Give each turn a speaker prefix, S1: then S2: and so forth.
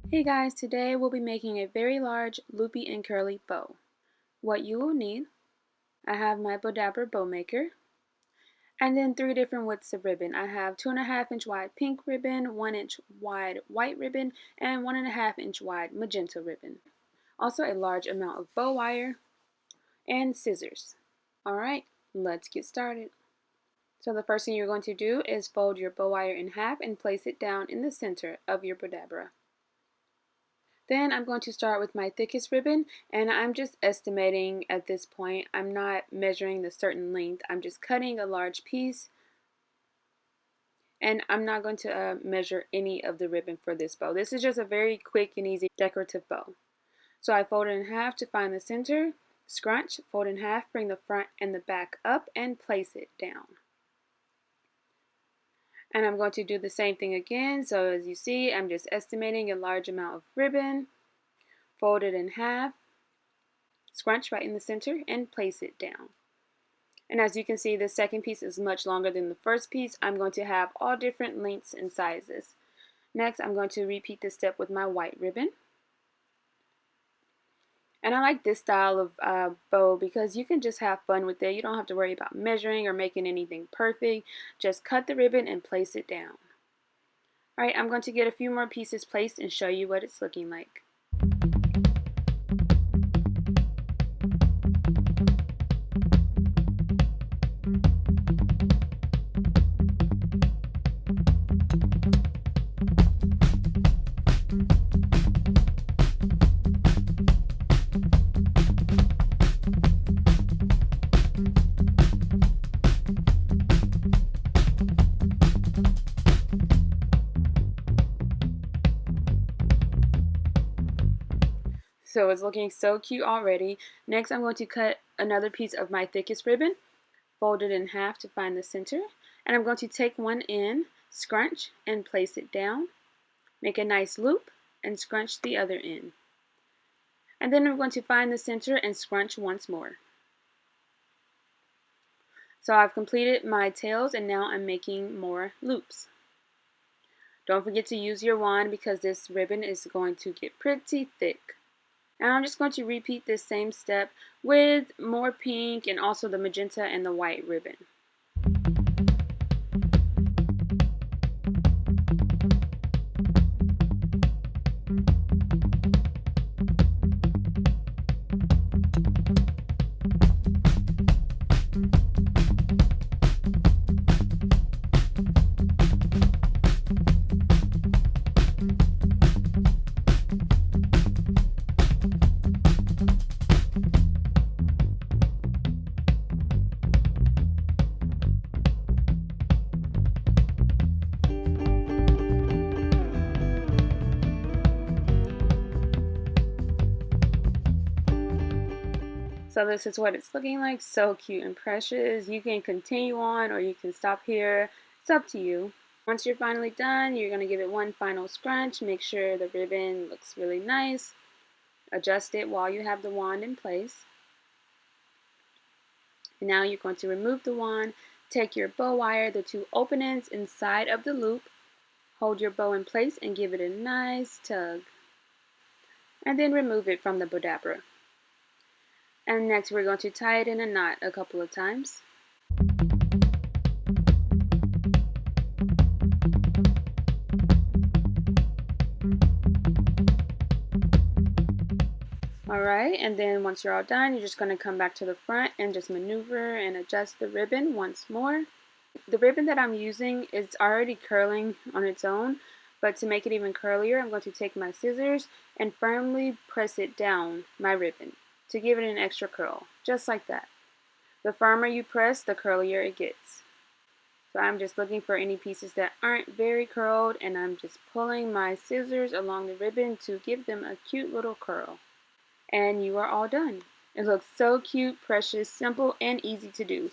S1: Hey guys, today we'll be making a very large loopy and curly bow. What you will need, I have my Bodabra bow maker, and then 3 different widths of ribbon. I have 2.5-inch wide pink ribbon, 1-inch wide white ribbon, and 1.5-inch wide magenta ribbon. Also a large amount of bow wire and scissors. Alright, let's get started. So the first thing you're going to do is fold your bow wire in half and place it down in the center of your Bodabra. Then I'm going to start with my thickest ribbon, and I'm just estimating at this point. I'm not measuring the certain length. I'm just cutting a large piece, and I'm not going to measure any of the ribbon for this bow. This is just a very quick and easy decorative bow. So I fold it in half to find the center, scrunch, fold in half, bring the front and the back up, and place it down. And I'm going to do the same thing again. So as you see, I'm just estimating a large amount of ribbon, fold it in half, scrunch right in the center, and place it down. And as you can see, the second piece is much longer than the first piece. I'm going to have all different lengths and sizes. Next, I'm going to repeat this step with my white ribbon. And I like this style of bow because you can just have fun with it. You don't have to worry about measuring or making anything perfect. Just cut the ribbon and place it down. Alright, I'm going to get a few more pieces placed and show you what it's looking like. So it's looking so cute already. Next, I'm going to cut another piece of my thickest ribbon, fold it in half to find the center, and I'm going to take one end, scrunch, and place it down, make a nice loop, and scrunch the other end. And then I'm going to find the center and scrunch once more. So I've completed my tails, and now I'm making more loops. Don't forget to use your wand because this ribbon is going to get pretty thick. And I'm just going to repeat this same step with more pink and also the magenta and the white ribbon. So this is what it's looking like, so cute and precious. You can continue on or you can stop here. It's up to you. Once you're finally done, you're going to give it one final scrunch. Make sure the ribbon looks really nice. Adjust it while you have the wand in place. And now you're going to remove the wand, take your bow wire, the 2 open ends inside of the loop, hold your bow in place and give it a nice tug. And then remove it from the Bodabra. And next we're going to tie it in a knot a couple of times. Alright, and then once you're all done, you're just going to come back to the front and just maneuver and adjust the ribbon once more. The ribbon that I'm using is already curling on its own, but to make it even curlier, I'm going to take my scissors and firmly press it down my ribbon to give it an extra curl, just like that. The firmer you press, the curlier it gets. So I'm just looking for any pieces that aren't very curled, and I'm just pulling my scissors along the ribbon to give them a cute little curl. And you are all done. It looks so cute, precious, simple, and easy to do.